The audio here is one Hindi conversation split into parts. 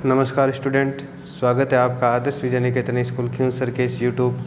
नमस्कार स्टूडेंट, स्वागत है आपका आदर्श विजय निकेतन स्कूल खिंवसर के इस यूट्यूब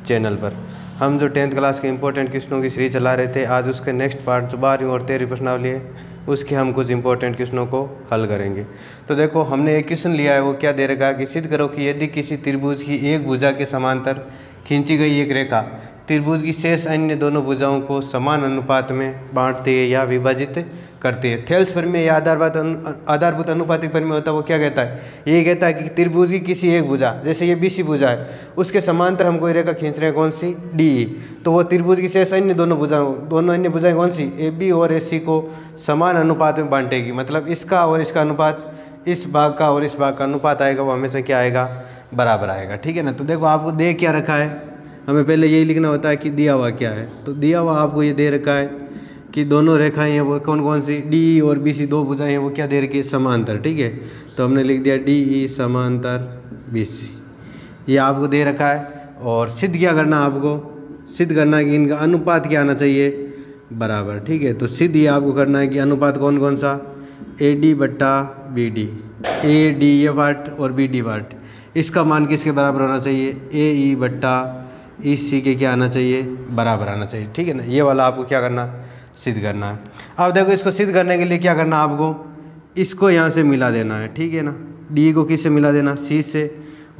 चैनल पर। हम जो 10th क्लास के इंपॉर्टेंट क्वेश्चनों की सीरीज चला रहे थे, आज उसके नेक्स्ट पार्ट जो 12वीं और 13वीं प्रश्नावली है उसके हम कुछ इंपॉर्टेंट क्वेश्चनों को हल करेंगे। तो देखो, हमने एक क्वेश्चन लिया है, वो क्या दे रखा है कि सिद्ध करो कि यदि किसी त्रिभुज की एक भुजा के समांतर खींची गई एक रेखा त्रिभुज की शेष अन्य दोनों भुजाओं को समान अनुपात में बांटती है या विभाजित करती है। थेल्स प्रमेय या आधारभूत अनुपातिक प्रमेय होता है, वो क्या कहता है? ये कहता है कि त्रिभुज की किसी एक भुजा, जैसे ये BC भुजा है, उसके समांतर हम कोई रेखा खींच रहे हैं, कौन सी? DE। तो वो त्रिभुज की शेष अन्य दोनों अन्य भुजाएं कौन सी? AB और AC को समान अनुपात में बांटेगी। मतलब इसका और इसका अनुपात, इस भाग का और इस भाग का अनुपात आएगा, वो हमेशा क्या आएगा? बराबर आएगा। ठीक है ना। तो देखो, आपको दे क्या रखा है, हमें पहले यही लिखना होता है कि दिया हुआ क्या है। तो दिया हुआ आपको ये दे रखा है कि दोनों रेखाएं हैं वो कौन कौन सी? DE और BC दो भुजाएं हैं, वो क्या दे रखी है? समांतर। ठीक है, तो हमने लिख दिया DE समांतर BC, ये आपको दे रखा है। और सिद्ध क्या करना, आपको सिद्ध करना है कि इनका अनुपात क्या आना चाहिए? बराबर। ठीक है, तो सिद्ध ये आपको करना है कि अनुपात कौन कौन सा? AD बट्टा BD, AD ये पार्ट और BD पार्ट, इसका मान किसके बराबर होना चाहिए? AE बट्टा EC के क्या आना चाहिए? बराबर आना चाहिए। ठीक है ना, ये वाला आपको क्या करना? सिद्ध करना है। अब देखो, इसको सिद्ध करने के लिए क्या करना है आपको? इसको यहाँ से मिला देना है। ठीक है ना, D को किससे मिला देना? C से,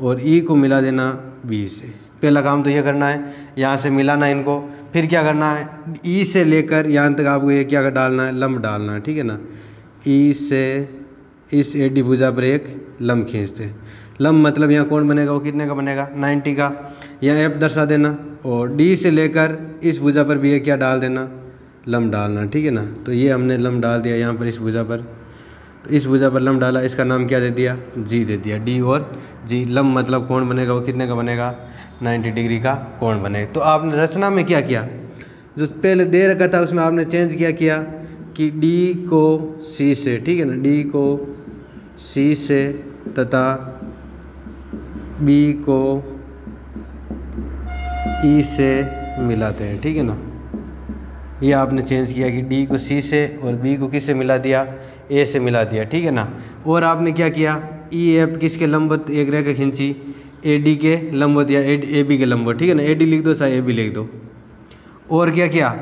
और E को मिला देना B से। पहला काम तो ये करना है, यहाँ से मिलाना इनको। फिर क्या करना है? E से लेकर यहाँ तक आपको ये क्या डालना है? लंब डालना है। ठीक है ना, E से इस AD भुजा पर एक लंब खींचते हैं। लंब मतलब यहाँ कौन बनेगा? वो कितने का बनेगा? 90 का। यहाँ F दर्शा देना, और D से लेकर इस भुजा पर भी ये क्या डाल देना? लंब डालना। ठीक है ना, तो ये हमने लंब डाल दिया यहाँ पर इस भुजा पर। तो इस भुजा पर लंब डाला, इसका नाम क्या दे दिया? G दे दिया। D और G, लंब मतलब कौन बनेगा? वो कितने का बनेगा? 90 डिग्री का कोण बनेगा। तो आपने रचना में क्या किया? जो पहले दे रखा था उसमें आपने चेंज किया कि D को C से, ठीक है ना, D को C से तथा B को E से मिलाते हैं। ठीक है ना, ये आपने चेंज किया कि D को C से और B को किससे मिला दिया? A से मिला दिया। ठीक है ना, और आपने क्या किया? EF किसके लंबवत एक रेखा खींची? AD के लंबवत या AB के लंबवत। ठीक है ना, AD लिख दो चाहे AB लिख दो। और क्या किया?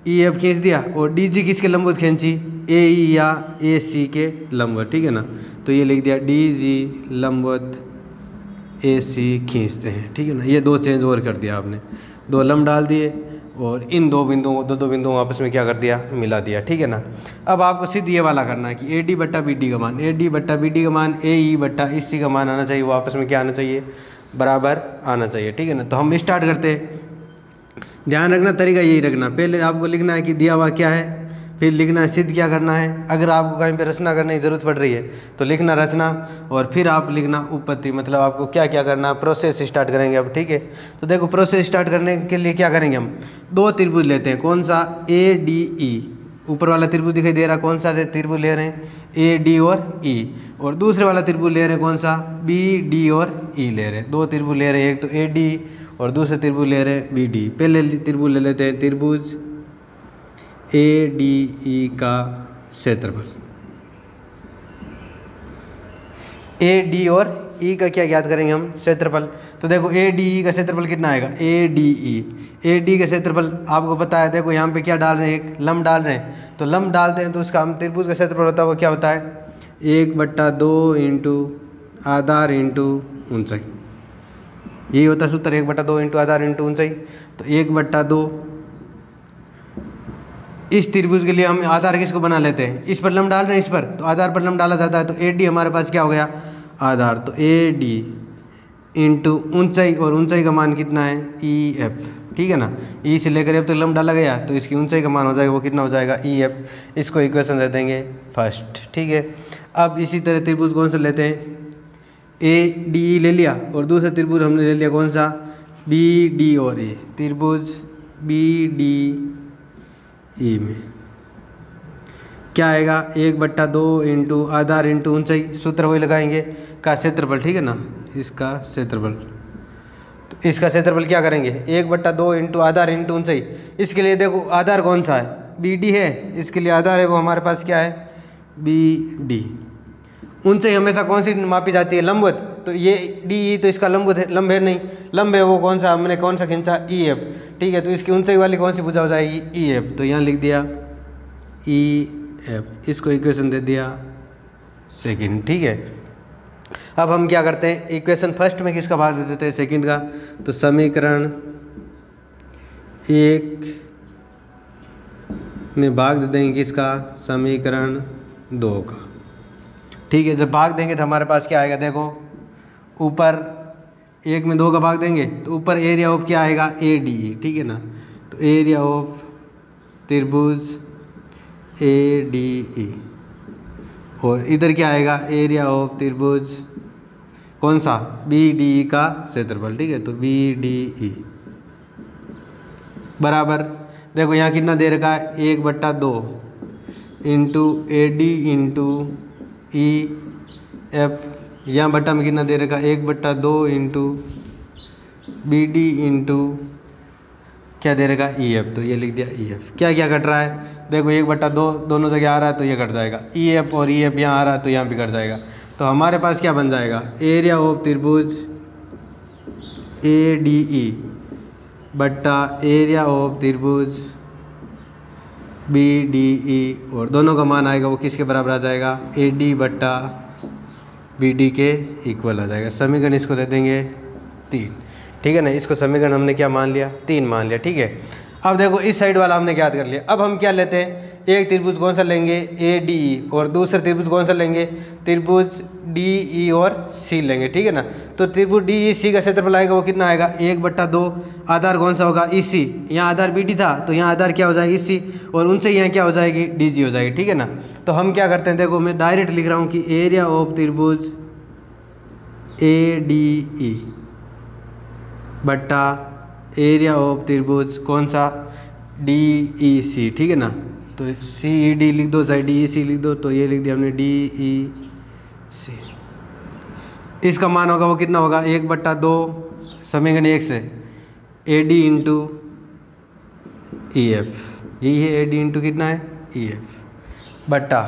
EF खींच दिया, और DG किसके लंबवत खींची? AE या AC के लंबवत। ठीक है ना, तो ये लिख दिया DG लंबवत AC खींचते हैं। ठीक है ना, ये दो चेंज और कर दिया आपने, दो लंब डाल दिए और इन दो बिंदुओं आपस में क्या कर दिया? मिला दिया। ठीक है ना, अब आपको सिद्ध ये वाला करना है कि AD बट्टा BD का मान, AD बट्टा BD का मान AE बट्टा EC का मान आना चाहिए, वो आपस में क्या आना चाहिए? बराबर आना चाहिए। ठीक है ना, तो हम स्टार्ट करते हैं। ध्यान रखना, तरीका यही रखना, पहले आपको लिखना है कि दिया हुआ क्या है, फिर लिखना है सिद्ध क्या करना है। अगर आपको कहीं पे रचना करने की ज़रूरत पड़ रही है तो लिखना रचना, और फिर आप लिखना उत्पत्ति। मतलब आपको क्या क्या करना, प्रोसेस स्टार्ट करेंगे अब। ठीक है, तो देखो, प्रोसेस स्टार्ट करने के लिए क्या करेंगे? हम दो त्रिभुज लेते हैं। कौन सा? ADE, ऊपर वाला त्रिभुज दिखाई दे रहा, कौन सा त्रिभुज ले रहे हैं? AD और E। और दूसरे वाला त्रिभुज ले रहे हैं, कौन सा? BD और E ले रहे हैं। दो त्रिभुज ले रहे हैं, एक तो AD और दूसरे त्रिभुज ले रहे हैं BD। पहले त्रिभुज ले लेते हैं, त्रिभुज ADE का क्षेत्रफल। AD और E का क्या ज्ञात करेंगे हम? क्षेत्रफल। तो देखो, ADE का क्षेत्रफल कितना आएगा? AD का क्षेत्रफल आपको पता है। देखो, यहाँ पे क्या डाल रहे हैं? एक लंब डाल रहे हैं, तो लंब डालते हैं तो उसका हम त्रिभुज का क्षेत्रफल होता है, वो क्या होता है? 1/2 इंटू आधार इंटू ऊंचाई। यही होता है सूत्र, 1/2 इंटू आधार इंटू ऊंचाई। तो 1/2, इस त्रिभुज के लिए हम आधार किसको बना लेते हैं? इस पर लंब डाल रहे हैं, इस पर, तो आधार पर लंब डाला जाता है। तो AD हमारे पास क्या हो गया? आधार। तो AD इंटू ऊंचाई, और ऊंचाई का मान कितना है? EF। ठीक है ना, E से लेकर F तक लंब डाला गया, तो इसकी ऊंचाई का मान हो जाएगा, वो कितना हो जाएगा? EF। इसको इक्वेशन दे देंगे फर्स्ट। ठीक है, अब इसी तरह त्रिभुज कौन सा लेते हैं? ADE ले लिया, और दूसरा त्रिभुज हमने ले लिया कौन सा? BD और E। त्रिभुज BDE में क्या आएगा? 1/2 इंटू आधार इंटू ऊंचाई, सूत्र वही लगाएंगे, का क्षेत्रफल। ठीक है ना, इसका क्षेत्रफल। तो इसका क्षेत्रफल क्या करेंगे? 1/2 इंटू आधार इंटू ऊंचाई। इसके लिए देखो, आधार कौन सा है? BD है, इसके लिए आधार है वो हमारे पास क्या है? BD। ऊंचाई हमेशा कौन सी मापी जाती है? लंबवत। तो ये डी तो इसका लंबवत है, लंब है नहीं, लंब है वो कौन सा हमने कौन सा खींचा? E F. ठीक है, तो इसकी ऊंचाई वाली कौन सी भुजा हो जाएगी? E F. तो यहाँ लिख दिया ई एफ, इसको इक्वेशन दे दिया सेकंड। ठीक है, अब हम क्या करते हैं, इक्वेशन फर्स्ट में किसका भाग दे देते हैं? सेकंड का। तो समीकरण 1 में भाग दे देंगे किसका? समीकरण 2 का। ठीक है, जब भाग देंगे तो हमारे पास क्या आएगा? देखो ऊपर 1 में 2 का भाग देंगे तो ऊपर एरिया ऑफ क्या आएगा? A D E. ठीक है ना, तो एरिया ऑफ त्रिभुज ए डी ई, और इधर क्या आएगा? एरिया ऑफ त्रिभुज कौन सा? बी डी ई का क्षेत्रफल। ठीक है, तो बी डी ई बराबर, देखो यहाँ कितना दे रखा है? 1/2 into A D into E F. यहाँ बट्टा में कितना दे रखा? 1/2 इंटू बी डी इंटू क्या दे रखा? E F. तो ये लिख दिया ई एफ। क्या क्या कट रहा है? देखो 1/2 दोनों जगह आ रहा है तो ये कट जाएगा, ई एफ और ई एफ यहाँ आ रहा है तो यहाँ भी कट जाएगा। तो हमारे पास क्या बन जाएगा? एरिया ऑफ त्रिभुज ए डी ई बट्टा एरिया ऑफ त्रिभुज बी डी ई, और दोनों का मान आएगा वो किसके बराबर आ जाएगा? ए डी बट्टा बी डी के इक्वल आ जाएगा। समीकरण इसको दे देंगे 3। ठीक है ना, इसको समीकरण हमने क्या मान लिया? 3 मान लिया। ठीक है, अब देखो इस साइड वाला हमने याद कर लिया। अब हम क्या लेते हैं? एक त्रिभुज कौन सा लेंगे? ए डी ई, और दूसरा त्रिभुज कौन सा लेंगे? त्रिभुज डी ई और सी लेंगे। ठीक है ना, तो त्रिभुज डी ई सी का क्षेत्रफल आएगा वो कितना आएगा? 1/2। आधार कौन सा होगा? ई सी। यहाँ आधार बी डी था तो यहाँ आधार क्या हो जाएगा? ई सी, और उनसे यहाँ क्या हो जाएगी? डी जी हो जाएगी। ठीक है ना, तो हम क्या करते हैं? देखो मैं डायरेक्ट लिख रहा हूँ कि एरिया ऑफ त्रिभुज ए डी ई बट्टा एरिया ऑफ त्रिभुज कौन सा? डी ई सी। ठीक है ना, तो सी ई डी लिख दो, चाहे डी ई सी लिख दो, तो ये लिख दिया हमने डी ई सी। इसका मान होगा वो कितना होगा? 1/2 समीकरण 1 से A D into E F, यही है ए डी इंटू कितना है? ई एफ बट्टा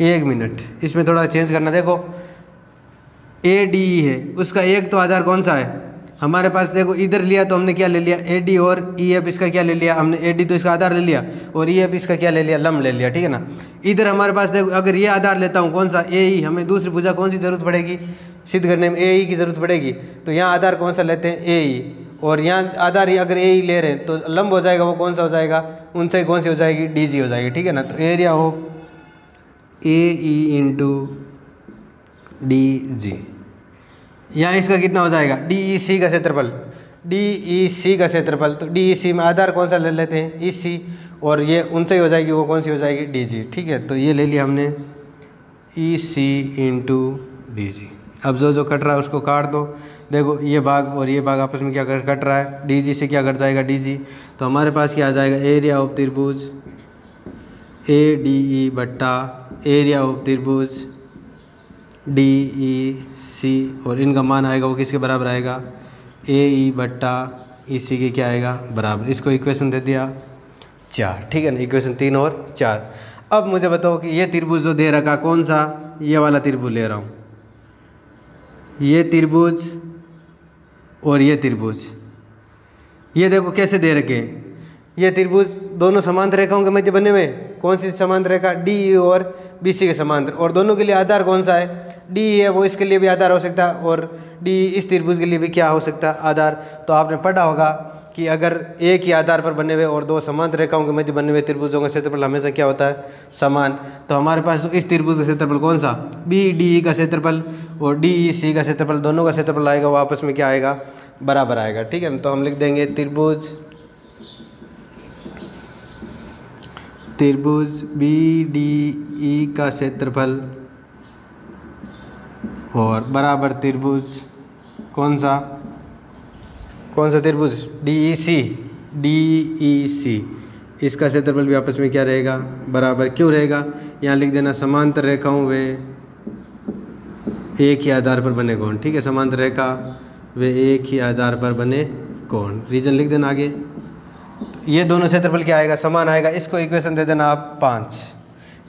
1 मिनट, इसमें थोड़ा चेंज करना। देखो ए डी ई है, उसका एक तो आधार कौन सा है हमारे पास? देखो इधर लिया तो हमने क्या ले लिया? ए डी, और ई एफ इसका क्या ले लिया हमने? ए डी तो इसका आधार ले लिया, और ई एफ इसका क्या ले लिया? लंब ले लिया। ठीक है ना, इधर हमारे पास देखो अगर ये आधार लेता हूँ कौन सा? ए ई, हमें दूसरी भुजा कौन सी जरूरत पड़ेगी सिद्ध करने में? ए ई की जरूरत पड़ेगी। तो यहाँ आधार कौन सा लेते हैं? ए ई, और यहाँ आधार अगर ए ई ले रहे हैं तो लंब हो जाएगा वो कौन सा हो जाएगा? ऊंचाई कौन सी हो जाएगी? डी जी हो जाएगी। ठीक है ना, तो area of A E into D G, यहाँ इसका कितना हो जाएगा? डी ई सी का क्षेत्रफल, डी ई सी का क्षेत्रफल। तो डी ई सी में आधार कौन सा ले लेते हैं? ई सी, और ये ऊंचाई हो जाएगी वो कौन सी हो जाएगी? D G. ठीक है, तो ये ले लिया हमने ई सी इंटू डी जी। अब जो जो कट रहा है उसको काट दो। देखो ये भाग और ये भाग आपस में क्या कट रहा है? डी जी से क्या कट जाएगा? D G. तो हमारे पास क्या आ जाएगा? एरिया ऑफ त्रिभुज ए डी ई बट्टा एरिया ऑफ त्रिभुज डी ई सी, और इनका मान आएगा वो किसके बराबर आएगा? ए ई बट्टा ई सी के क्या आएगा? बराबर। इसको इक्वेशन दे दिया 4। ठीक है ना, इक्वेशन 3 और 4। अब मुझे बताओ कि ये त्रिभुज जो दे रखा कौन सा? ये वाला त्रिभुज ले रहा हूँ, ये त्रिभुज और ये त्रिभुज, ये देखो कैसे दे रखे हैं। ये त्रिभुज दोनों समांतर रेखाओं के मध्य बने हुए। कौन सी समांतर रेखा? डी ई और बी सी के समांतर, और दोनों के लिए आधार कौन सा है? डी है, वो इसके लिए भी आधार हो सकता है, और डी इस त्रिभुज के लिए भी क्या हो सकता है? आधार। तो आपने पढ़ा होगा कि अगर एक ही आधार पर बने हुए और दो समांतर रेखाओं के मध्य बने हुए त्रिभुजों का क्षेत्रफल हमेशा क्या होता है? समान। तो हमारे पास इस त्रिभुज का क्षेत्रफल कौन सा? बी डी ई का क्षेत्रफल और डी ई सी का क्षेत्रफल, दोनों का क्षेत्रफल आएगा वो आपस में क्या आएगा? बराबर आएगा। ठीक है ना, तो हम लिख देंगे त्रिभुज बी डी ई का क्षेत्रफल और बराबर त्रिभुज कौन सा त्रिभुज? डी ई सी, इसका क्षेत्रफल भी आपस में क्या रहेगा? बराबर। क्यों रहेगा? यहाँ लिख देना समांतर रेखाओं वे एक ही आधार पर बने कोण। ठीक है, समांतर रेखा वे एक ही आधार पर बने कोण, रीजन लिख देना आगे। ये दोनों क्षेत्रफल क्या आएगा? समान आएगा। इसको इक्वेशन दे देना आप 5।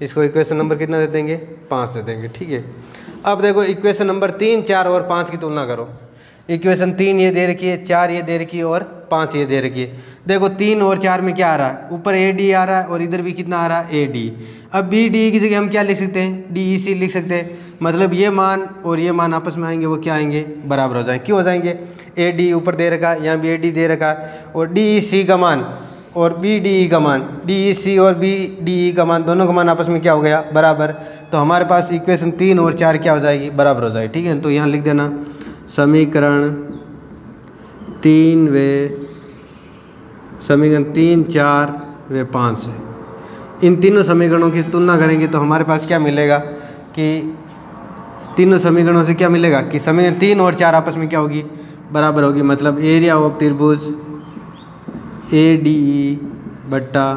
इसको इक्वेशन नंबर कितना दे देंगे, 5 दे देंगे। ठीक है, अब देखो इक्वेशन नंबर 3, 4 और 5 की तुलना करो। इक्वेशन 3 ये दे रखी है, 4 ये दे रखी है और 5 ये दे रखी है। देखो 3 और 4 में क्या आ रहा है, ऊपर ए डी आ रहा है और इधर भी कितना आ रहा है, ए डी। अब बी डी की जगह हम क्या लिख सकते हैं, डी ई सी लिख सकते हैं। मतलब ये मान और ये मान आपस में आएंगे, वो क्या आएंगे, बराबर हो जाएंगे। क्यों हो जाएंगे, ए डी ऊपर दे रखा है, यहाँ भी ए डी दे रखा है, और डी ई सी का मान और बी डी ई का मान, डी ई सी और बी डी ई का मान, दोनों का मान आपस में क्या हो गया, बराबर। तो हमारे पास इक्वेशन 3 और 4 क्या हो जाएगी, बराबर हो जाएगी। ठीक है, तो यहाँ लिख देना समीकरण 3 व समीकरण 3, 4 व 5 है। इन तीनों समीकरणों की तुलना करेंगे तो हमारे पास क्या मिलेगा कि तीनों समीकरणों से क्या मिलेगा कि समीकरण 3 और 4 आपस में क्या होगी, बराबर होगी। मतलब एरिया ऑफ त्रिभुज ए डी ई बट्टा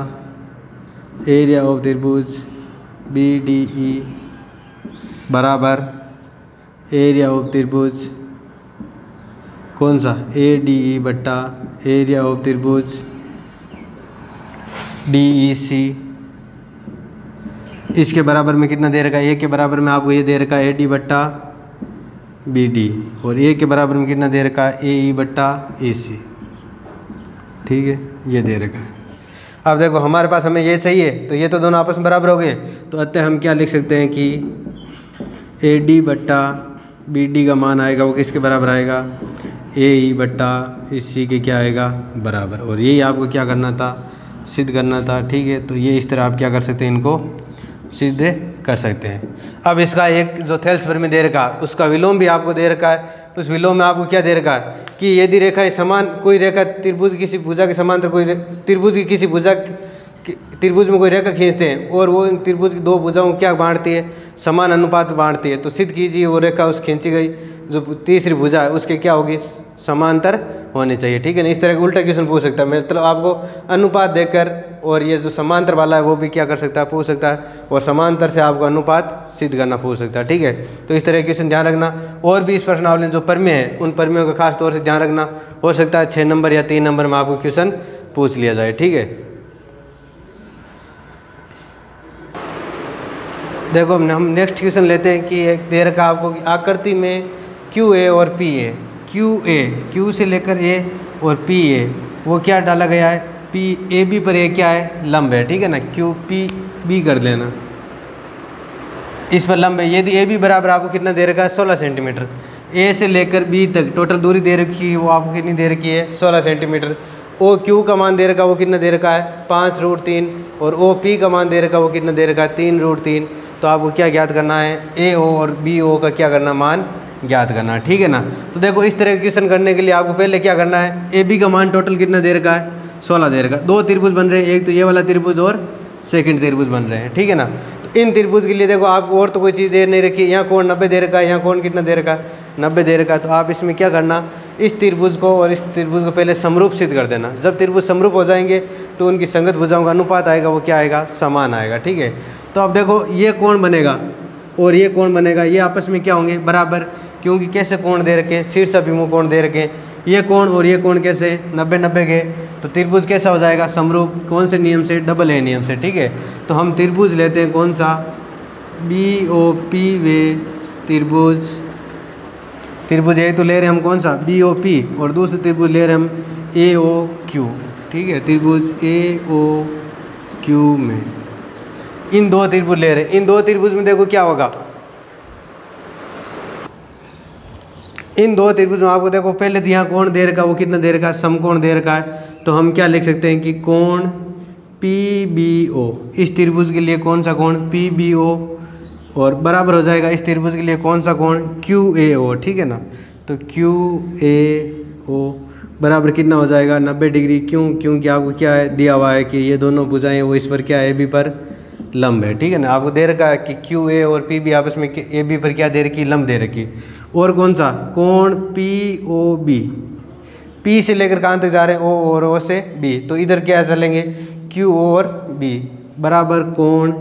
एरिया ऑफ त्रिभुज बी डी ई बराबर एरिया ऑफ त्रिभुज कौन सा, ए डी ई बट्टा एरिया ऑफ त्रिभुज डी ई सी। इसके बराबर में कितना दे रखा है, ए के बराबर में आपको ये दे रखा है ए डी बट्टा बी डी, और ए के बराबर में कितना दे रखा है, ए ई बट्टा ए सी। ठीक है, ये दे रखा है। अब देखो हमारे पास हमें ये चाहिए, तो ये तो दोनों आपस में बराबर हो गए। तो अतः हम क्या लिख सकते हैं कि ए डी बट्टा बी डी का मान आएगा वो किसके बराबर आएगा, ए ई बट्टा इस सी के क्या आएगा, बराबर। और यही आपको क्या करना था, सिद्ध करना था। ठीक है, तो ये इस तरह आप क्या कर सकते हैं, इनको सिद्ध कर सकते हैं। अब इसका एक जो थेल्सबर में दे रखा उसका विलोम भी आपको दे रखा है। उस विलोम में आपको क्या दे रखा है कि यदि रेखा समान, कोई रेखा त्रिभुज किसी भुजा के समांतर, कोई त्रिभुज की किसी भुजा, त्रिभुज में कोई रेखा खींचते हैं और वो त्रिभुज की दो भुजाओं क्या बांटती है, समान अनुपात बांटती है। तो सिद्ध कीजिए वो रेखा उस खींची गई जो तीसरी भुजा है उसके क्या होगी, समांतर होनी चाहिए। ठीक है ना, इस तरह का उल्टा क्वेश्चन पूछ सकता है। मतलब आपको अनुपात देकर और ये जो समांतर वाला है वो भी क्या कर सकता है, पूछ सकता है, और समांतर से आपको अनुपात सिद्ध करना पूछ सकता है। ठीक है, तो इस तरह के क्वेश्चन ध्यान रखना। और भी इस प्रश्नावली में जो परमेय है उन परमेयों का खास तौर से ध्यान रखना। हो सकता है 6 नंबर या 3 नंबर में आपको क्वेश्चन पूछ लिया जाए। ठीक है, देखो हम नेक्स्ट क्वेश्चन लेते हैं कि एक दे रखा आपको आकृति में क्यू ए और P A, Q A, Q से लेकर ए और पी ए वो क्या डाला गया है, पी ए बी पर ए क्या है, लंब है। ठीक है ना, क्यू पी बी कर लेना, इस पर लंब है। यदि ए बी बराबर आपको कितना दे रखा है, 16 सेंटीमीटर। ए से लेकर बी तक टोटल दूरी दे रखी है, वो आपको कितनी दे रखी है, 16 सेंटीमीटर। ओ क्यू का मान दे रखा है वो कितना दे रखा है, 5√3, और ओ पी का मान दे रखा है वो कितना दे रखा है, 3√3। तो आपको क्या ज्ञात करना है, ए ओ और बी ओ का क्या करना, मान ज्ञात करना। ठीक है ना, तो देखो इस तरह के क्वेश्चन करने के लिए आपको पहले क्या करना है, ए बी का मान टोटल कितना दे रखा है, 16 दे रखा है। 2 त्रिभुज बन रहे हैं, एक तो ये वाला त्रिभुज और सेकंड त्रिभुज बन रहे हैं। ठीक है ना, तो इन त्रिभुज के लिए देखो आपको और तो कोई चीज़ दे नहीं रखी। यहाँ कोण 90 दे रखा है, यहाँ कोण कितना दे रखा है, 90 दे रखा है। तो आप इसमें क्या करना, इस त्रिभुज को और इस त्रिभुज को पहले समरूप सिद्ध कर देना। जब त्रिभुज समरूप हो जाएंगे तो उनकी संगत भुजाओं का अनुपात आएगा वो क्या आएगा, समान आएगा। ठीक है, तो अब देखो ये कोण बनेगा और ये कोण बनेगा, ये आपस में क्या होंगे, बराबर। क्योंकि कैसे कोण दे रखे, शीर्ष अभिमुख कोण दे रखे, ये कोण और ये कोण कैसे 90-90 के। तो त्रिभुज कैसा हो जाएगा, समरूप। कौन से नियम से, डबल ए नियम से। ठीक है, तो हम त्रिभुज लेते हैं कौन सा, बी ओ पी वे त्रिभुज। त्रिभुज ए तो ले रहे हैं हम कौन सा, बी ओ पी, और दूसरे त्रिभुज ले रहे हैं हम ए ओ क्यू। ठीक है, त्रिभुज ए ओ क्यू में इन 2 त्रिभुज ले रहे हैं। इन 2 त्रिभुज में देखो क्या होगा, इन 2 त्रिभुज में आपको देखो पहले तो यहाँ कोण दे रखा है वो कितना दे रखा है, समकोण दे रखा है। तो हम क्या लिख सकते हैं कि कोण पी बी ओ, इस त्रिभुज के लिए कौन सा कोण, पी बी ओ, और बराबर हो जाएगा इस त्रिभुज के लिए कौन सा कोण, क्यू ए ओ। ठीक है ना, तो क्यू ए ओ बराबर कितना हो जाएगा, 90 डिग्री। क्यों, क्योंकि आपको क्या है दिया हुआ है कि ये दोनों भुजाएं वो इस पर क्या है, ए बी पर लंब है। ठीक है ना, आपको दे रखा है कि क्यू ए और पी बी आपस में ए बी पर क्या दे रखी, लंब दे रखी। और कौन सा कोण पी ओ बी, पी से लेकर कहाँ तक जा रहे हैं, ओ और ओ से बी। तो इधर क्या चलेंगे, क्यू और बी बराबर कोण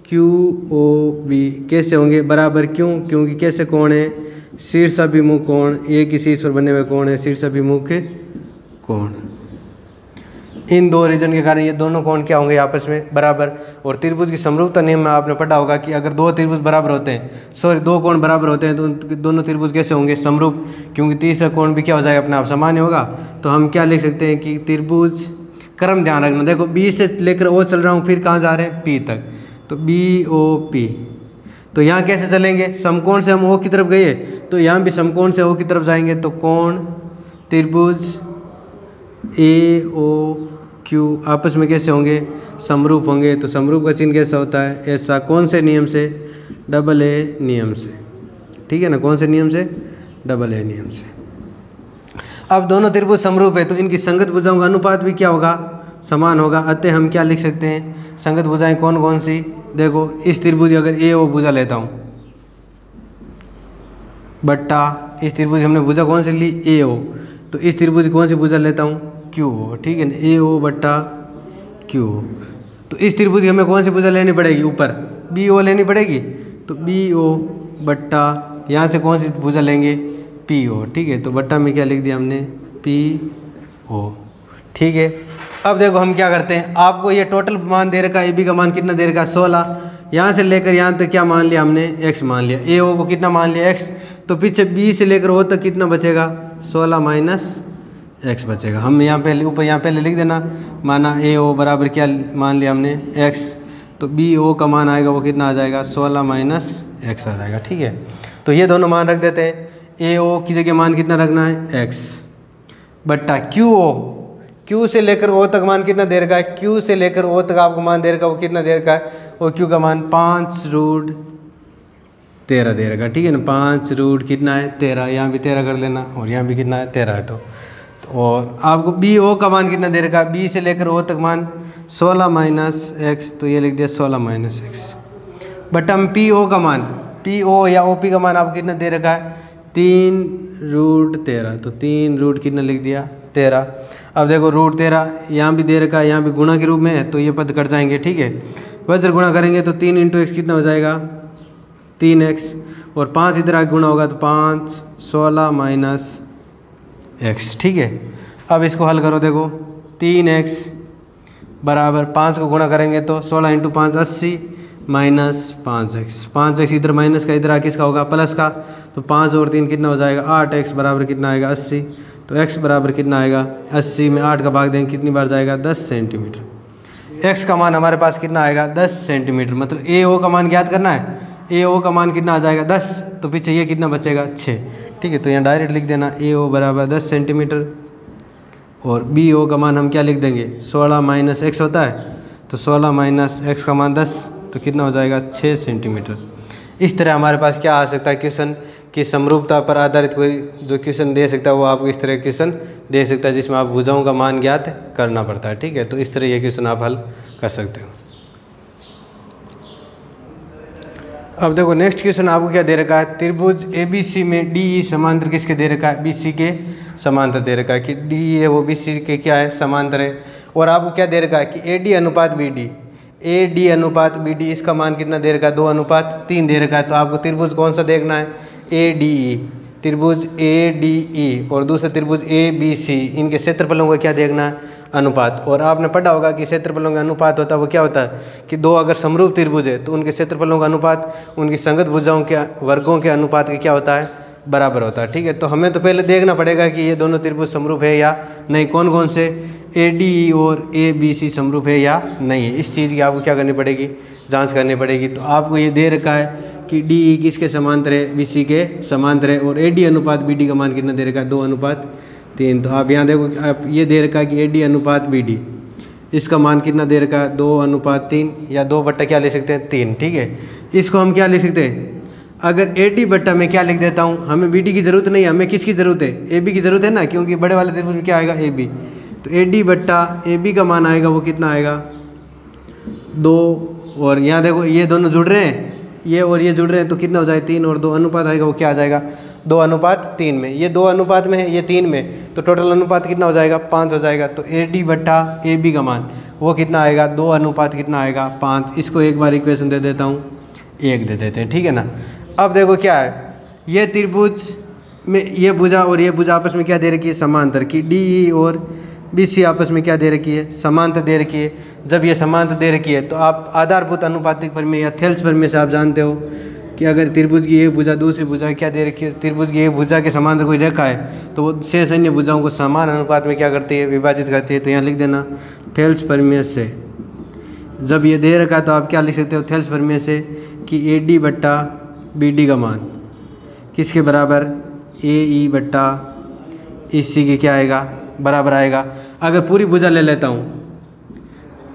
क्यू ओ बी कैसे होंगे, बराबर। क्यों, क्योंकि कैसे कोण है, शीर्ष अभिमुख कोण, एक ही शीर्ष पर बने हुए कोण है शीर्ष अभिमुख कोण। इन दो रीजन के कारण ये दोनों कोण क्या होंगे आपस में बराबर। और त्रिभुज की समरूपता नियम में आपने पढ़ा होगा कि अगर दो त्रिभुज बराबर होते हैं, सॉरी दो कोण बराबर होते हैं, तो दोनों त्रिभुज कैसे होंगे, समरूप, क्योंकि तीसरा कोण भी क्या हो जाएगा, अपने आप समान होगा। तो हम क्या लिख सकते हैं कि त्रिभुज, क्रम ध्यान रखना, देखो बी से लेकर ओ चल रहा हूँ, फिर कहाँ जा रहे हैं, पी तक, तो बी ओ पी। तो यहाँ कैसे चलेंगे, समकोण से हम ओ की तरफ गए तो यहाँ भी समकोण से ओ की तरफ जाएंगे, तो कोण त्रिभुज ए ओ क्यू आपस में कैसे होंगे, समरूप होंगे। तो समरूप का चिन्ह कैसा होता है, ऐसा। कौन से नियम से, डबल ए नियम से, ठीक है ना, कौन से नियम से, डबल ए नियम से। अब दोनों त्रिभुज समरूप है तो इनकी संगत भुजाओं का अनुपात भी क्या होगा, समान होगा। अतः हम क्या लिख सकते हैं, संगत भुजाएं कौन कौन सी, देखो इस त्रिभुज अगर ए ओ भुजा लेता हूँ बट्टा इस त्रिभुज हमने भुजा कौन सी ली, ए ओ, तो इस त्रिभुज कौन सी भुजा लेता हूँ, क्यू ओ, ठीक है ना, ए ओ बट्टा क्यू ओ। तो इस त्रिभुज हमें कौन सी भुजा लेनी पड़ेगी, ऊपर बी ओ लेनी पड़ेगी, तो बी ओ बट्टा यहाँ से कौन सी भुजा लेंगे, पी ओ, ठीक है। तो बट्टा में क्या लिख दिया हमने, पी ओ, ठीक है। अब देखो हम क्या करते हैं, आपको ये टोटल मान दे रखा है, ए बी का मान कितना दे रखा है, 16। यहाँ से लेकर यहाँ तक क्या मान लिया हमने, x मान लिया, ए ओ को कितना मान लिया, x। तो पीछे b से लेकर o तक कितना बचेगा, 16 माइनस x बचेगा। हम यहाँ पहले ऊपर यहाँ पहले लिख देना, माना ए ओ बराबर क्या मान लिया हमने, x। तो बी ओ का मान आएगा वो कितना आ जाएगा, 16 माइनस x आ जाएगा, ठीक है। तो ये दोनों मान रख देते हैं, ए ओ की जगह मान कितना रखना है, x बट्टा क्यू ओ, क्यू से लेकर ओ तक मान कितना दे रखा है, क्यू से लेकर ओ तक आपको मान दे रखा है, वो कितना दे रखा है, वो क्यू का मान 5√13 दे रखा है, ठीक है ना। 5 कितना है, 13, यहाँ भी 13 कर लेना, और यहाँ भी कितना है, 13 है। तो और आपको बी ओ का मान कितना दे रखा है, बी से लेकर ओ तक मान 16 माइनस एक्स, तो ये लिख दिया 16 माइनस एक्स बट हम पी ओ का मान, पी ओ या ओ पी का मान आपको कितना दे रखा है, 3√13, तो 3 कितना लिख दिया, 13। अब देखो √13 यहाँ भी दे रखा है, यहाँ भी गुणा के रूप में है, तो ये पद कट जाएंगे, ठीक है। वज्र गुणा करेंगे तो 3 × x कितना हो जाएगा, 3x, और 5 इधर आगे गुणा होगा तो 5, 16 माइनस x, ठीक है। अब इसको हल करो, देखो 3x बराबर 5 को गुणा करेंगे तो 16 × 5 80 माइनस 5x, 5x इधर माइनस का, इधर आके किसका होगा, प्लस का, तो 5 और 3 कितना हो जाएगा, 8x बराबर कितना आएगा, 80। तो x बराबर कितना आएगा, 80 में 8 का भाग देंगे कितनी बार जाएगा, 10 सेंटीमीटर। x का मान हमारे पास कितना आएगा, 10 सेंटीमीटर। मतलब ए ओ का मान ज्ञात करना है, ए ओ का मान कितना आ जाएगा, 10, तो पीछे ये कितना बचेगा, 6, ठीक है। तो यहाँ डायरेक्ट लिख देना ए ओ बराबर 10 सेंटीमीटर, और बी ओ का मान हम क्या लिख देंगे, 16 माइनस एक्स होता है, तो 16 माइनस एक्स का मान 10, तो कितना हो जाएगा, 6 सेंटीमीटर। इस तरह हमारे पास क्या आ सकता है, क्वेश्चन की समरूपता पर आधारित कोई जो क्वेश्चन दे सकता है, वो आपको इस तरह क्वेश्चन दे सकता है जिसमें आप भुजाओं का मान ज्ञात करना पड़ता है, ठीक है। तो इस तरह ये क्वेश्चन आप हल कर सकते हो। अब देखो नेक्स्ट क्वेश्चन आपको क्या दे रखा है, त्रिभुज ABC में DE समांतर किसके दे रखा है, BC के समांतर दे रखा है, कि DE है वो BC के क्या है, समांतर है। और आपको क्या दे रखा है कि AD अनुपात BD, AD अनुपात BD, इसका मान कितना दे रखा है, 2:3 दे रखा है। तो आपको त्रिभुज कौन सा देखना है, ADE, त्रिभुज ADE, और दूसरा त्रिभुज ABC, इनके क्षेत्रफलों का क्या देखना है, अनुपात। और आपने पढ़ा होगा कि क्षेत्रफलों का अनुपात होता है वो क्या होता है कि दो अगर समरूप त्रिभुज है तो उनके क्षेत्रफलों का अनुपात उनकी संगत भुजाओं के वर्गों के अनुपात के क्या होता है, बराबर होता है, ठीक है। तो हमें तो पहले देखना पड़ेगा कि ये दोनों त्रिभुज समरूप है या नहीं, कौन कौन से, ADE और ABC समरूप है या नहीं है। इस चीज़ की आपको क्या करनी पड़ेगी, जांच करनी पड़ेगी। तो आपको ये दे रखा है कि DE किसके समांतर है, BC के समांतर है, और AD अनुपात BD का मान कितना दे रखा है, 2:3। तो आप यहाँ देखो, आप ये दे रखा है कि AD अनुपात BD, इसका मान कितना दे रखा है, 2:3 या 2 क्या ले सकते हैं, 3, ठीक है। इसको हम क्या ले सकते हैं, अगर AD बट्टा में क्या लिख देता हूँ, हमें BD की ज़रूरत नहीं है, हमें किसकी ज़रूरत है, AB की ज़रूरत है ना, क्योंकि बड़े वाले त्रिभुज में क्या आएगा, AB। तो AD बट्टा AB का मान आएगा वो कितना आएगा, 2, और यहाँ देखो ये दोनों जुड़ रहे हैं, ये और ये जुड़ रहे हैं, तो कितना हो जाएगा, 3 और 2 अनुपात आएगा वो क्या आ जाएगा, 2:3 में। ये 2 अनुपात में है, ये 3 में, तो टोटल अनुपात कितना हो जाएगा, 5 हो जाएगा। तो AD बट्टा AB का मान वो कितना आएगा, 2 अनुपात कितना आएगा, 5। इसको एक बार इक्वेशन दे देता हूँ, 1 दे देते हैं, ठीक है ना। अब देखो क्या है, ये त्रिभुज में ये भुजा और ये भुजा आपस में क्या दे रखी है, समांतर, की DE और BC आपस में क्या दे रखी है, समानता दे रखी है। जब ये समानता दे रखी है तो आप आधारभूत अनुपातिक प्रमेय या थेल्स प्रमेय से आप जानते हो कि अगर त्रिभुज की एक भुजा दूसरी भुजा क्या दे रखी है, त्रिभुज की एक भुजा के समांतर कोई रेखा है तो वो शेष अन्य भुजाओं को समान अनुपात में क्या करती है, विभाजित करती है। तो यहाँ लिख देना थेल्स प्रमेय से। जब ये दे रखा है तो आप क्या लिख सकते हो थेल्स प्रमेय से कि AD बट्टा BD का मान किसके बराबर, AE बट्टा EC के क्या आएगा, बराबर आएगा। अगर पूरी भुजा ले लेता हूँ,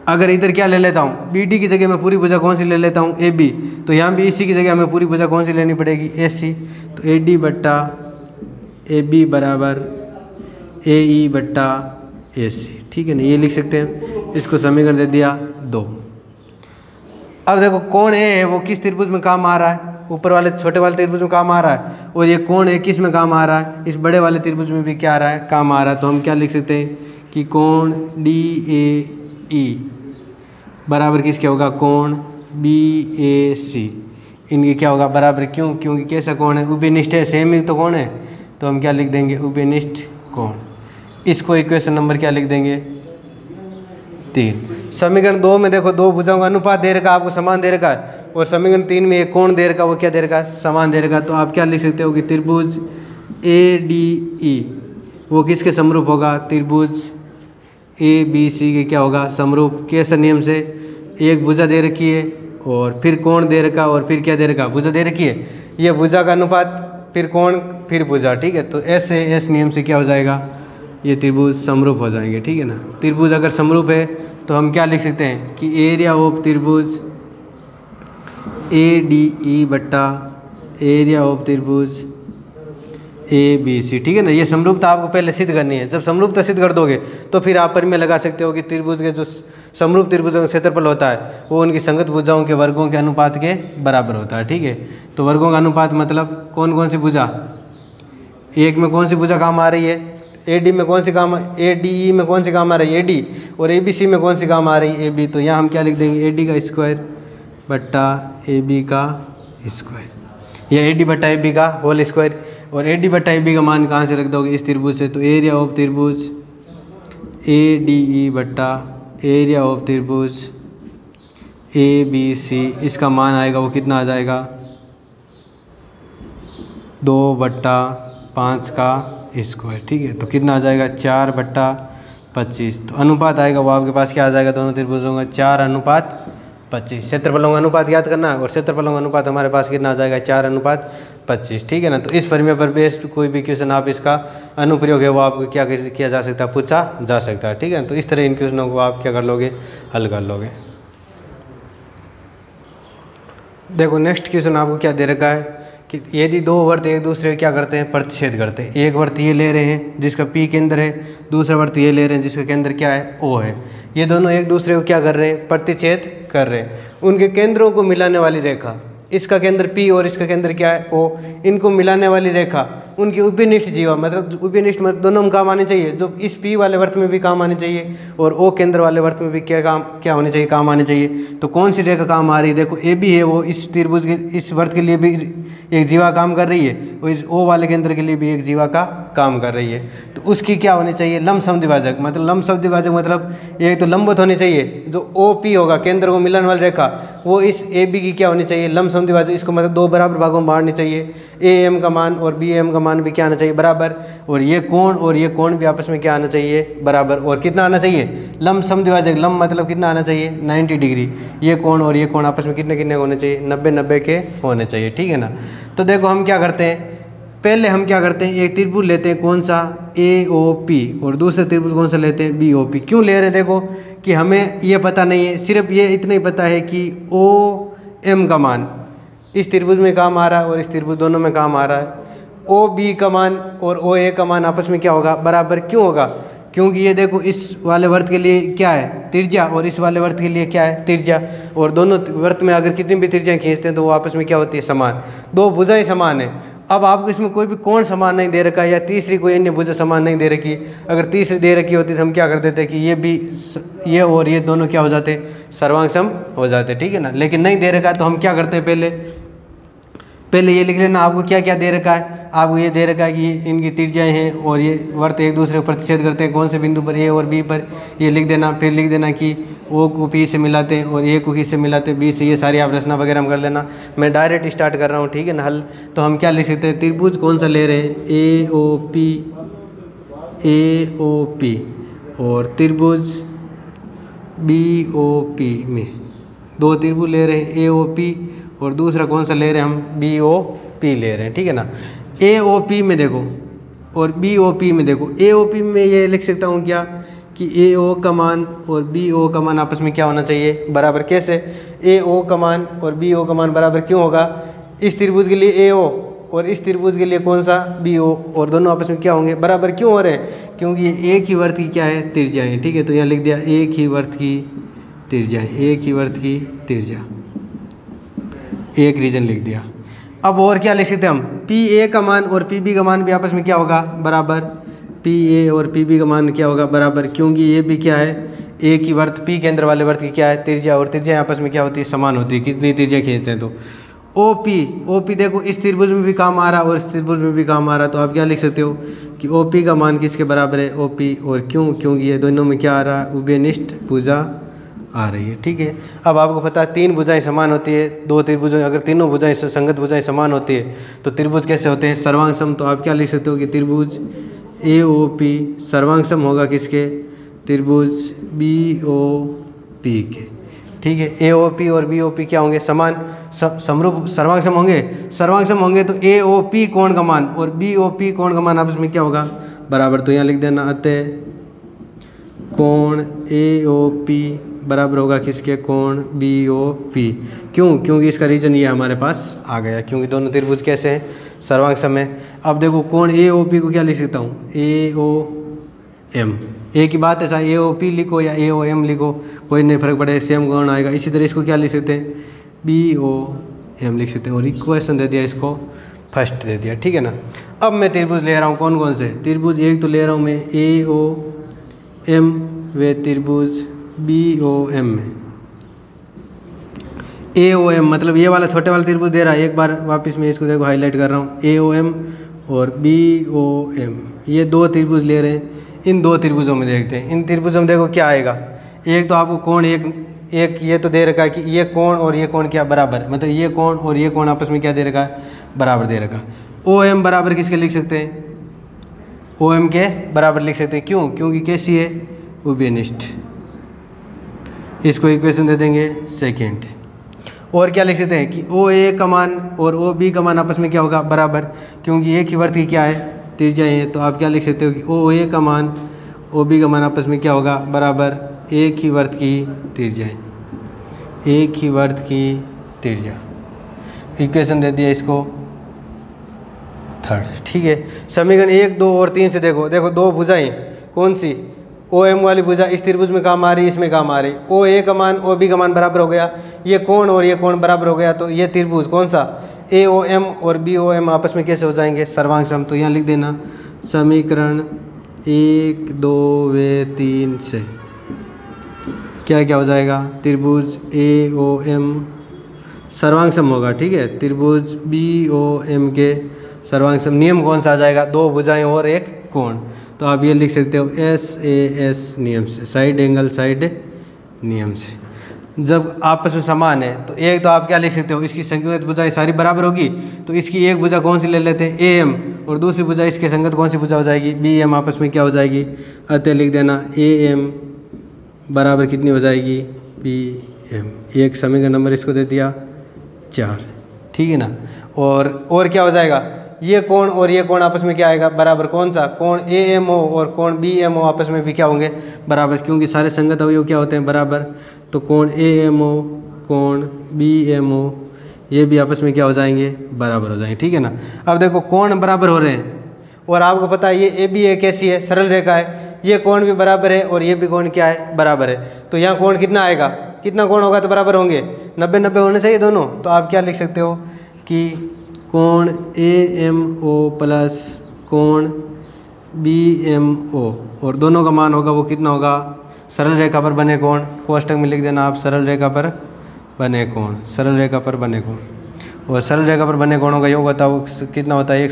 अगर इधर क्या ले लेता हूँ, BD की जगह मैं पूरी भुजा कौन सी ले लेता हूँ, AB, तो यहाँ भी EC की जगह हमें पूरी भुजा कौन सी लेनी पड़ेगी, AC। तो AD बट्टा AB बराबर AE बट्टा AC, ठीक है ना, ये लिख सकते हैं। इसको समीकरण दे दिया 2। अब देखो कोण A है वो किस त्रिभुज में काम आ रहा है, ऊपर वाले छोटे वाले त्रिभुज में काम आ रहा है, और ये कोण A किस में काम आ रहा है, इस बड़े वाले त्रिभुज में भी क्या आ रहा है, काम आ रहा है। तो हम क्या लिख सकते हैं कि कोण DAE बराबर किसके होगा, कोण BAC, इनके क्या होगा, बराबर। क्यों, क्योंकि कैसा कोण है, उभयनिष्ठ है, सेम ही तो कोण है। तो हम क्या लिख देंगे, उभयनिष्ठ कोण। इसको इक्वेशन नंबर क्या लिख देंगे, 3। समीकरण 2 में देखो दो भुजाओं का अनुपात दे रखा, आपको समान दे रखा है, और समीकरण 3 में एक कोण दे रखा, वो क्या दे रखा है, समान दे रखा। तो आप क्या लिख सकते हो कि त्रिभुज ADE वो किसके समरूप होगा, त्रिभुज ABC के क्या होगा, समरूप। कैसे नियम से, एक भुजा दे रखी है और फिर कोण दे रखा और फिर क्या दे रखा, भुजा दे रखी है, ये भुजा का अनुपात फिर कोण फिर भुजा, ठीक है। तो ऐसे S नियम से क्या हो जाएगा, ये त्रिभुज समरूप हो जाएंगे, ठीक है ना। त्रिभुज अगर समरूप है तो हम क्या लिख सकते हैं कि एरिया ऑफ त्रिभुज ADE बट्टा एरिया ऑफ त्रिभुज ABC, ठीक है ना। ये समरूपता आपको पहले सिद्ध करनी है। जब समरूपता सिद्ध कर दोगे तो फिर आप परिमेय लगा सकते हो कि त्रिभुज के जो समरूप त्रिभुजों का क्षेत्रफल होता है वो उनकी संगत भुजाओं के वर्गों के अनुपात के बराबर होता है, ठीक है। तो वर्गों का अनुपात मतलब कौन कौन सी भुजा, एक में कौन सी भुजा काम आ रही है, AD में कौन सी काम, ADE में कौन सी काम आ रही है AD, और ABC में कौन सी काम आ रही है AB। तो यहाँ हम क्या लिख देंगे, AD का स्क्वायर बट्टा AB का स्क्वायर, या AD बट्टा AB का होल स्क्वायर। और AD बट्टा AB का मान कहाँ से रख दोगे, इस त्रिभुज से। तो एरिया ऑफ त्रिभुज ADE बट्टा एरिया ऑफ त्रिभुज ABC, इसका मान आएगा वो कितना आ जाएगा, 2/5 का स्क्वायर, ठीक है। तो कितना आ जाएगा, 4/25। तो अनुपात आएगा वो आपके पास क्या आ जाएगा, दोनों त्रिभुजों का 4:25। क्षेत्रफलों का अनुपात याद करना है, और क्षेत्रफलों का अनुपात हमारे पास कितना आ जाएगा, 4:25, ठीक है ना। तो इस परिमेय पर बेस्ड कोई भी क्वेश्चन आप इसका अनुप्रयोग है वो आपको क्या किया जा सकता है, पूछा जा सकता है, ठीक है। तो इस तरह इन क्वेश्चनों को आप क्या कर लोगे, हल कर लोगे। देखो नेक्स्ट क्वेश्चन आपको क्या दे रखा है कि यदि दो वर्त एक दूसरे को क्या करते हैं, प्रतिच्छेद करते हैं। एक वर्त ये ले रहे हैं जिसका P केंद्र है, दूसरा वर्त ये ले रहे हैं जिसका केंद्र क्या है, O है। ये दोनों एक दूसरे को क्या कर रहे हैं, प्रतिच्छेद कर रहे हैं। उनके केंद्रों को मिलाने वाली रेखा, इसका केंद्र P और इसका केंद्र क्या है O, इनको मिलाने वाली रेखा उनकी उभयनिष्ठ जीवा, मतलब उभयनिष्ठ मतलब दोनों में काम आने चाहिए। जो इस P वाले वर्त में भी काम आने चाहिए और O केंद्र वाले वर्त में भी क्या होने चाहिए, काम आने चाहिए। तो कौन सी रेखा काम आ रही है, देखो AB है वो इस त्रिभुज के इस वर्त के लिए भी एक जीवा काम कर रही है, और इस O वाले केंद्र के लिए भी एक जीवा का काम कर रही है। तो उसकी क्या होनी चाहिए, लंब समद्विभाजक। मतलब लंब समद्विभाजक मतलब एक तो लंबवत होनी चाहिए, जो OP होगा केंद्र को मिलाने वाली रेखा वो इस AB की क्या होनी चाहिए, लंब समद्विभाजक। इसको मतलब दो बराबर भागों में बांटनी चाहिए। AM का मान और BM का मान भी क्या आना चाहिए, बराबर। और ये कोण भी आपस में क्या आना चाहिए, बराबर। और कितना आना चाहिए, लंब समद्विभाजक। लंब मतलब कितना आना चाहिए, 90 डिग्री। ये कोण और ये कोण आपस में कितने कितने होने चाहिए, 90-90 के होने चाहिए, ठीक है ना। तो देखो हम क्या करते हैं, पहले हम क्या करते हैं, एक त्रिभुज लेते हैं कौन सा, AOP, और दूसरे त्रिभुज कौन सा लेते हैं, BOP। क्यों ले रहे हैं, देखो कि हमें ये पता नहीं है, सिर्फ ये इतना ही पता है कि OM का मान इस त्रिभुज में काम आ रहा है और इस त्रिभुज दोनों में काम आ रहा है। OB का मान और OA का मान आपस में क्या होगा, बराबर। क्यों होगा, क्योंकि ये देखो इस वाले वर्त के लिए क्या है, त्रिज्या, और इस वाले वर्त के लिए क्या है, त्रिज्या। और दोनों वर्त में अगर कितनी भी त्रिज्या खींचते हैं तो वो आपस में क्या होती है, समान। दो भुजाएं समान है। अब आपको इसमें कोई भी कोण समान नहीं दे रखा, या तीसरी कोई अन्य भुजा समान नहीं दे रखी। अगर तीसरी दे रखी होती तो हम क्या कर देते कि ये भी, ये और ये दोनों क्या हो जाते, सर्वांग सम हो जाते, ठीक है ना। लेकिन नहीं दे रखा है तो हम क्या करते हैं, पहले ये लिख लेना आपको क्या क्या दे रखा है। आपको ये दे रखा है कि इनकी त्रिज्याएं हैं और ये वर्त एक दूसरे को प्रतिच्छेद करते हैं कौन से बिंदु पर, ए और बी पर, ये लिख देना। फिर लिख देना कि ओ को पी से मिलाते हैं और ए को किस से मिलाते हैं, बी से। ये सारी आप रचना वगैरह में कर लेना। मैं डायरेक्ट स्टार्ट कर रहा हूँ, ठीक है ना। हल तो हम क्या लिख सकते हैं, त्रिभुज कौन सा ले रहे हैं, ए ओ पी और त्रिभुज बी ओ पी में दो त्रिभुज ले रहे हैं, ए ओ पी, और दूसरा कौन सा ले रहे हैं हम, बी ओ पी ले रहे हैं, ठीक है ना। ए ओ पी में देखो और बी ओ पी में देखो, ए ओ पी में ये लिख सकता हूँ क्या कि ए ओ का मान और बी ओ का मान आपस में क्या होना चाहिए, बराबर। कैसे, ए ओ का मान और बी ओ का मान बराबर क्यों होगा, इस त्रिभुज के लिए ए ओ और इस त्रिभुज के लिए कौन सा, बी ओ, और दोनों आपस में क्या होंगे, बराबर क्यों हो रहे हैं, क्योंकि ये एक ही वर्त की क्या है, त्रिज्या है, ठीक है। तो यहाँ लिख दिया एक ही वर्त की त्रिज्या, एक ही वर्त की त्रिज्या, एक रीजन लिख दिया। अब और क्या लिख सकते हैं हम, पी ए का मान और पी बी का मान भी आपस में क्या होगा, बराबर। पी ए और पी बी का मान क्या होगा, बराबर, क्योंकि ये भी क्या है, एक ही वर्त, पी के अंदर वाले वर्त की क्या है, त्रिज्या, और त्रिज्या आपस में क्या होती है, समान होती है, कितनी त्रिज्या खींचते हैं। तो ओ पी देखो इस त्रिभुज में भी काम आ रहा और इस त्रिभुज में भी काम आ रहा, तो आप क्या लिख सकते हो कि ओ पी का मान किसके बराबर है, ओ पी, और क्यों, क्योंकि ये दोनों में क्या आ रहा है, उभयनिष्ठ भुजा आ रही है, ठीक है। अब आपको पता है तीन भुजाएं समान होती है, दो त्रिभुज, अगर तीनों भुजाएं संगत भुजाएं समान होती है तो त्रिभुज कैसे होते हैं, सर्वांग सम। तो आप क्या लिख सकते हो कि त्रिभुज ए ओ पी सर्वांग सम होगा किसके, त्रिभुज बी ओ पी के, ठीक है। ए ओ पी और बी ओ पी क्या होंगे, समान समरूप सर्वांग सम होंगे, सर्वांग सम होंगे तो ए ओ पी कोण का मान और बी ओ पी कोण का मान आपस में क्या होगा, बराबर। तो यहाँ लिख देना अतः कोण ए ओ पी बराबर होगा किसके, कोण बी ओ पी। क्यों, क्योंकि इसका रीजन ये हमारे पास आ गया, क्योंकि दोनों त्रिभुज कैसे हैं, सर्वांग सम है। अब देखो कोण ए ओ पी को क्या लिख सकता हूँ, ए ओ एम, एक ही बात है, चाहे ए ओ पी लिखो या ए ओ एम लिखो, कोई नहीं फर्क पड़ेगा, सेम कोण आएगा। इसी तरह इसको क्या लिख सकते हैं, बी ओ एम लिख सकते हैं, और इक्वेशन दे दिया, इसको फर्स्ट दे दिया, ठीक है ना। अब मैं त्रिभुज ले रहा हूँ, कौन कौन से त्रिभुज, एक तो ले रहा हूँ मैं ए ओ एम व त्रिभुज बी ओ एम में। ए ओ एम मतलब ये वाला छोटे वाला त्रिभुज दे रहा है, एक बार वापस मैं इसको देखो हाईलाइट कर रहा हूँ, ए ओ एम और बी ओ एम, ये दो त्रिभुज ले रहे हैं। इन दो त्रिभुजों में देखते हैं, इन त्रिभुजों में देखो क्या आएगा, एक तो आपको कोण एक ये तो दे रखा है कि ये कोण और ये कोण क्या बराबर, मतलब ये कोण और ये कोण आपस में क्या दे रखा है, बराबर दे रखा। ओ एम बराबर किसके लिख सकते हैं, ओ एम के बराबर लिख सकते हैं, क्यों, क्योंकि कैसी है, उभयनिष्ठ। इसको इक्वेशन दे देंगे सेकेंड। और क्या लिख सकते हैं कि ओ ए का मान और ओ बी का मान आपस में क्या होगा, बराबर, क्योंकि एक ही वर्त की क्या है, त्रिज्या है। तो आप क्या लिख सकते हो कि ओ ए का मान ओ बी का मान आपस में क्या होगा, बराबर, एक ही वर्त की त्रिज्या है, एक ही वर्त की त्रिज्या। इक्वेशन दे दिया इसको थर्ड, ठीक है। समीकरण 1, 2 और 3 से देखो दो भुजाएं, कौन सी, ओ एम वाली भुजा इस त्रिभुज में काम आ रही है, इसमें काम आ रही, ओ ए का मान ओ बी का मान बराबर हो गया, ये कोण और ये कोण बराबर हो गया, तो ये त्रिभुज कौन सा, ए ओ एम और बी ओ एम आपस में कैसे हो जाएंगे, सर्वांग सम। तो यहाँ लिख देना समीकरण 1, 2 व 3 से क्या क्या हो जाएगा, त्रिभुज ए ओ एम सर्वांग सम होगा, ठीक है। त्रिभुज बी ओ एम के सर्वांग सम, नियम कौन सा आ जाएगा, दो भुजाएं और एक कोण। तो आप ये लिख सकते हो एस ए एस नियम से, साइड एंगल साइड नियम से। जब आपस में समान है तो एक तो आप क्या लिख सकते हो, इसकी संयुक्त भुजाएं सारी बराबर होगी, तो इसकी एक भुजा कौन सी ले लेते हैं, ए एम, और दूसरी भुजा इसके संगत कौन सी भुजा हो जाएगी, बी एम, आपस में क्या हो जाएगी, अतः लिख देना ए एम बराबर कितनी हो जाएगी, बी एम। एक समीकरण नंबर इसको दे दिया 4, ठीक है ना। और क्या हो जाएगा, ये कोण और ये कोण आपस में क्या आएगा, बराबर, कौन सा, कोण ए एम ओ और कोण बी एम ओ आपस में भी क्या होंगे, बराबर, क्योंकि सारे संगत अवयव क्या होते हैं, बराबर। तो कोण ए एम ओ कोण बी एम ओ ये भी आपस में क्या हो जाएंगे, बराबर हो जाएंगे, ठीक है ना। अब देखो कोण बराबर हो रहे हैं और आपको पता है ये ए बी ए कैसी है, सरल रेखा है, ये कोण भी बराबर है और ये भी कोण क्या है, बराबर है। तो यहाँ कोण कितना आएगा, कितना कोण होगा तो बराबर होंगे, 90-90 होने चाहिए दोनों। तो आप क्या लिख सकते हो कि कोण ए एम ओ प्लस कोण बी एम ओ, और दोनों का मान होगा वो कितना होगा, सरल रेखा पर बने कोण, कोष्टक में लिख देना आप सरल रेखा पर बने कोण, सरल रेखा पर बने कोण, और सरल रेखा पर बने कोणों का योग होता है वो कितना होता है,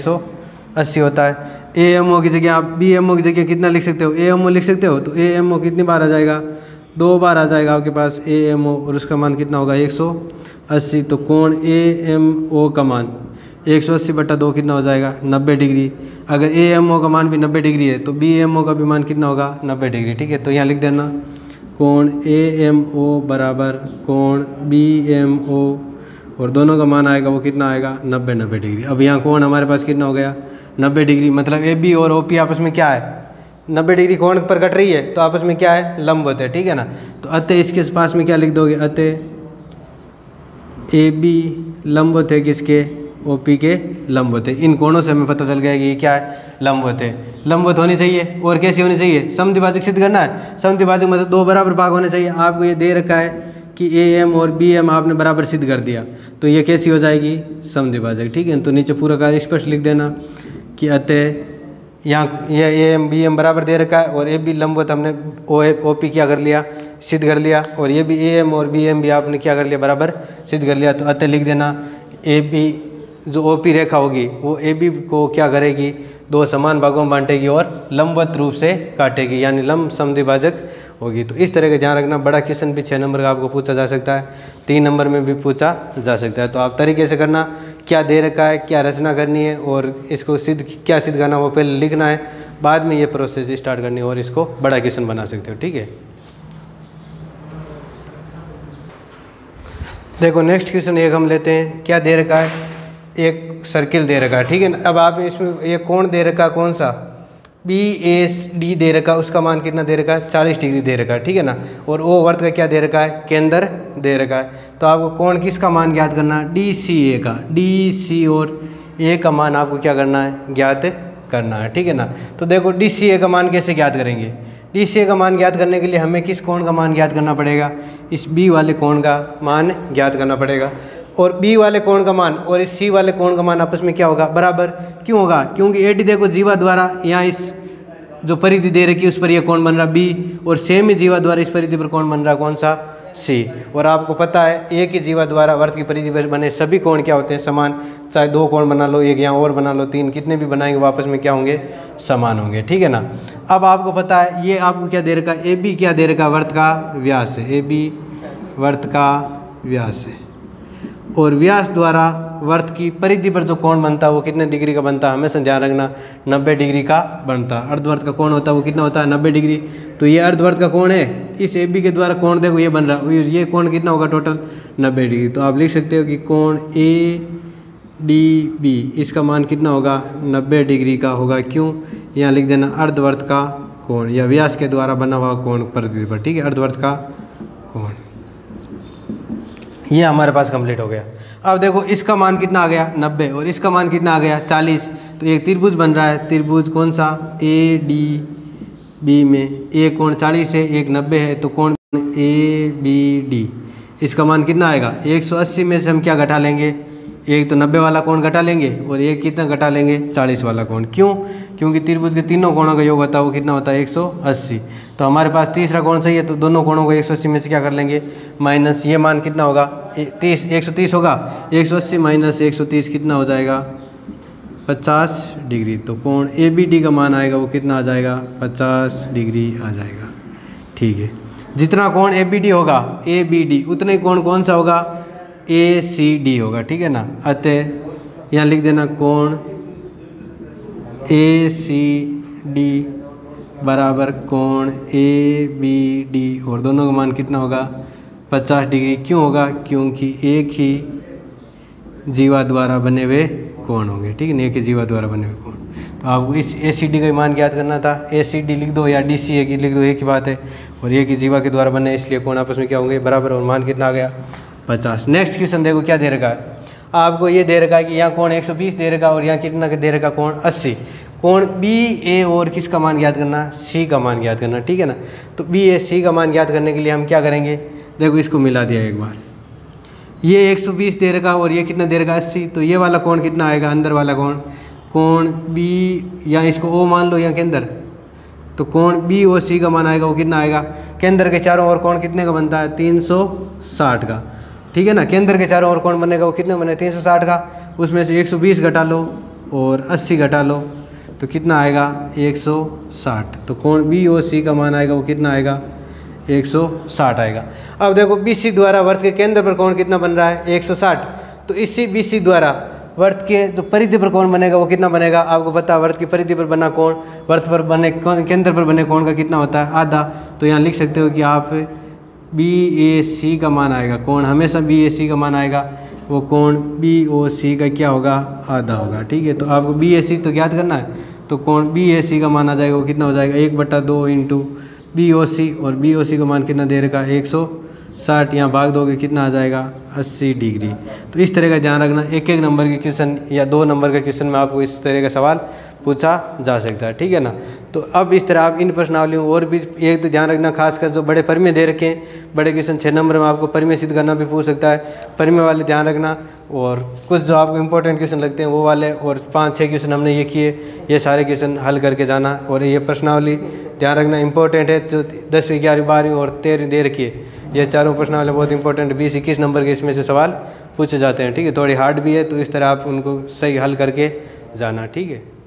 80 होता है। AMO की जगह आप BMO की जगह कितना लिख सकते हो, AMO लिख सकते हो, तो AMO कितनी बार आ जाएगा, 2 बार आ जाएगा आपके पास AMO, और उसका मान कितना होगा 180। तो कोण AMO का मान 180/2 कितना हो जाएगा 90 डिग्री। अगर AMO का मान भी 90 डिग्री है तो BMO का भी मान कितना होगा 90 डिग्री। ठीक है, तो यहाँ लिख देना कोण AMO बराबर कोण BMO, और दोनों का मान आएगा वो कितना आएगा 90 डिग्री। अब यहाँ कोण हमारे पास कितना हो गया 90 डिग्री, मतलब AB और OP आपस में क्या है 90 डिग्री कोण पर कट रही है, तो आपस में क्या है लंबवत है। ठीक है ना, तो अतः इसके पास में क्या लिख दोगे, अतः AB लंबवत है किसके, OP के लंबवत है। इन कोणों से हमें पता चल गया कि ये क्या है लंबवत है। लंबवत होनी चाहिए और कैसी होनी चाहिए, समद्विभाजक सिद्ध करना है। समद्विभाजक मतलब 2 बराबर भाग होने चाहिए। आपको ये दे रखा है कि AM और BM आपने बराबर सिद्ध कर दिया, तो ये कैसी हो जाएगी समद्विभाजक। ठीक है, तो नीचे पूरा कार्य स्पष्ट लिख देना कि अतः यहाँ ये AM BM बराबर दे रखा है, और AB लंबवत हमने OP क्या कर लिया सिद्ध कर लिया, और ये भी AM और BM भी आपने क्या कर लिया बराबर सिद्ध कर लिया। तो अतः लिख देना AB जो OP रेखा होगी वो AB को क्या करेगी 2 समान भागों में बांटेगी और लंबवत रूप से काटेगी, यानी लंब समद्विभाजक होगी। तो इस तरह का ध्यान रखना। बड़ा क्वेश्चन भी 6 नंबर का आपको पूछा जा सकता है, 3 नंबर में भी पूछा जा सकता है। तो आप तरीके से करना, क्या दे रखा है, क्या रचना करनी है और इसको क्या सिद्ध करना वो पहले लिखना है, बाद में ये प्रोसेस स्टार्ट करनी है और इसको बड़ा क्वेश्चन बना सकते हो। ठीक है, देखो नेक्स्ट क्वेश्चन एक हम लेते हैं। क्या दे रखा है, एक सर्किल दे रखा है। ठीक है ना, अब आप इसमें एक कोण दे रखा कौन सा BACD दे रखा, उसका मान कितना दे रखा है 40 डिग्री दे रखा है। ठीक है ना, और O वर्त का क्या दे रखा है केंद्र दे रखा है। तो आपको कोण किसका मान ज्ञात करना है DCA का, DC और A का मान आपको क्या करना है ज्ञात करना है। ठीक है ना, तो देखो DCA का मान कैसे ज्ञात करेंगे। DCA का मान ज्ञात करने के लिए हमें किस कोण का मान ज्ञात करना पड़ेगा, इस B वाले कोण का मान ज्ञात करना पड़ेगा, और B वाले कोण का मान और इस C वाले कोण का मान आपस में क्या होगा बराबर। क्यों होगा, क्योंकि AD देखो जीवा द्वारा यहाँ इस जो परिधि दे रखी है उस पर यह कोण बन रहा B, और सेम ही जीवा द्वारा इस परिधि पर कोण बन रहा कौन सा C। और आपको पता है एक ही जीवा द्वारा वर्त की परिधि पर बने सभी कोण क्या होते हैं समान, चाहे 2 कोण बना लो, एक यहाँ और बना लो, 3, कितने भी बनाएंगे वो आपस में क्या होंगे समान होंगे। ठीक है ना, अब आपको पता है ये आपको क्या दे रखा है AB क्या दे रखा है वर्त का व्यास है, AB वर्त का व्यास है, और व्यास द्वारा वर्त की परिधि पर जो कोण बनता है वो कितने डिग्री का बनता है, हमेशा ध्यान रखना 90 डिग्री का बनता है। अर्धवर्त का कोण होता है वो कितना होता है 90 डिग्री। तो ये अर्धवर्त का कोण है, इस AB के द्वारा कोण देखो ये बन रहा है, ये कोण कितना होगा टोटल 90 डिग्री। तो आप लिख सकते हो कि कोण ADB इसका मान कितना होगा 90 डिग्री का होगा। क्यों, यहाँ लिख देना अर्धवर्त का कोण या व्यास के द्वारा बना हुआ कोण परिधि पर। ठीक है, अर्धवर्त का कोण ये हमारे पास कंप्लीट हो गया। अब देखो इसका मान कितना आ गया 90 और इसका मान कितना आ गया 40। तो एक त्रिभुज बन रहा है, त्रिभुज कौन सा ADB में एक कोण 40 है एक 90 है, तो कोण ABD इसका मान कितना आएगा 180 में से हम क्या घटा लेंगे, एक तो 90 वाला कोण घटा लेंगे और एक कितना घटा लेंगे 40 वाला कोण। क्यों, क्योंकि त्रिभुज के तीनों कोणों का योग होता है वो कितना होता है 180। तो हमारे पास तीसरा कोण चाहिए, तो दोनों कोणों को 180 में से क्या कर लेंगे माइनस, ये मान कितना होगा 130 होगा, 180 माइनस 130 कितना हो जाएगा 50 डिग्री। तो कोण ABD का मान आएगा वो कितना आ जाएगा 50 डिग्री आ जाएगा। ठीक है, जितना कोण ABD होगा ABD उतने कोण कौन सा होगा ACD होगा। ठीक है ना, अतः यहाँ लिख देना कोण ACD बराबर कोण ABD, और दोनों का मान कितना होगा 50 डिग्री। क्यों होगा, क्योंकि एक ही जीवा द्वारा बने हुए कोण होंगे। ठीक है ना, एक ही जीवा द्वारा बने हुए कोण। तो आपको इस ACD का मान ज्ञात करना था, ACD लिख दो या DCA की लिख दो, एक ही बात है, और एक ही जीवा के द्वारा बने इसलिए कोण आपस में क्या होंगे बराबर, और मान कितना आ गया 50। नेक्स्ट क्वेश्चन देखो क्या दे रखा है, आपको ये दे रखा है कि यहाँ कोण 120 दे रखा और यहाँ कितना दे रखा कोण 80। कोण BA और किसका मान ज्ञात करना, C का मान ज्ञात करना। ठीक है ना, तो BAC का मान ज्ञात करने के लिए हम क्या करेंगे, देखो इसको मिला दिया एक बार, ये 120 दे रखा और ये कितना दे रखा 80। तो ये वाला कोण कितना आएगा अंदर वाला कोण B, या इसको O मान लो यहाँ के अंदर, तो कोण BOC का मान आएगा वो कितना आएगा, केंद्र के चारों ओर कोण कितने का बनता है 360 का। ठीक है ना, केंद्र के चारों ओर कोण बनेगा वो कितने बने 360 का, उसमें से 120 घटा लो और 80 घटा लो तो कितना आएगा 160। तो कोण BOC का मान आएगा वो कितना आएगा 160 आएगा। अब देखो BC द्वारा वृत्त के केंद्र पर कोण कितना बन रहा है 160। तो इसी BC द्वारा वृत्त के जो परिधि पर कोण बनेगा वो कितना बनेगा, आपको पता है वृत्त की परिधि पर बना कोण वृत्त पर बने केंद्र पर बने कोण का कितना होता है आधा। तो यहाँ लिख सकते हो कि आप BAC का मान आएगा, कोण हमेशा BAC का मान आएगा, वो कोण BOC का क्या होगा आधा होगा। ठीक है, तो आपको BAC तो ज्ञात करना है, तो कोण BAC का मान आ जाएगा वो कितना हो जाएगा 1/2 इंटू BOC, और BOC का मान कितना दे रखा 160, यहाँ भाग दोगे कितना आ जाएगा 80 डिग्री। तो इस तरह का ध्यान रखना, एक एक नंबर के क्वेश्चन या 2 नंबर के क्वेश्चन में आपको इस तरह का सवाल पूछा जा सकता है। ठीक है ना। तो अब इस तरह आप इन प्रश्नावलियों और भी एक तो ध्यान रखना, खासकर जो बड़े परिमेय दे रखे हैं, बड़े क्वेश्चन 6 नंबर में आपको परिमेय सिद्ध करना भी पूछ सकता है, परिमेय वाले ध्यान रखना। और कुछ जो आपको इंपॉर्टेंट क्वेश्चन लगते हैं वो वाले, और 5-6 क्वेश्चन हमने ये किए, ये सारे क्वेश्चन हल करके जाना। और ये प्रश्नावली ध्यान रखना इंपॉर्टेंट है, जो 10वीं 11वीं 12वीं और 13वीं दे रखी है, ये चारों प्रश्नावली बहुत इंपॉर्टेंट 20-21 नंबर के इसमें से सवाल पूछे जाते हैं। ठीक है, थोड़ी हार्ड भी है, तो इस तरह आप उनको सही हल करके जाना। ठीक है।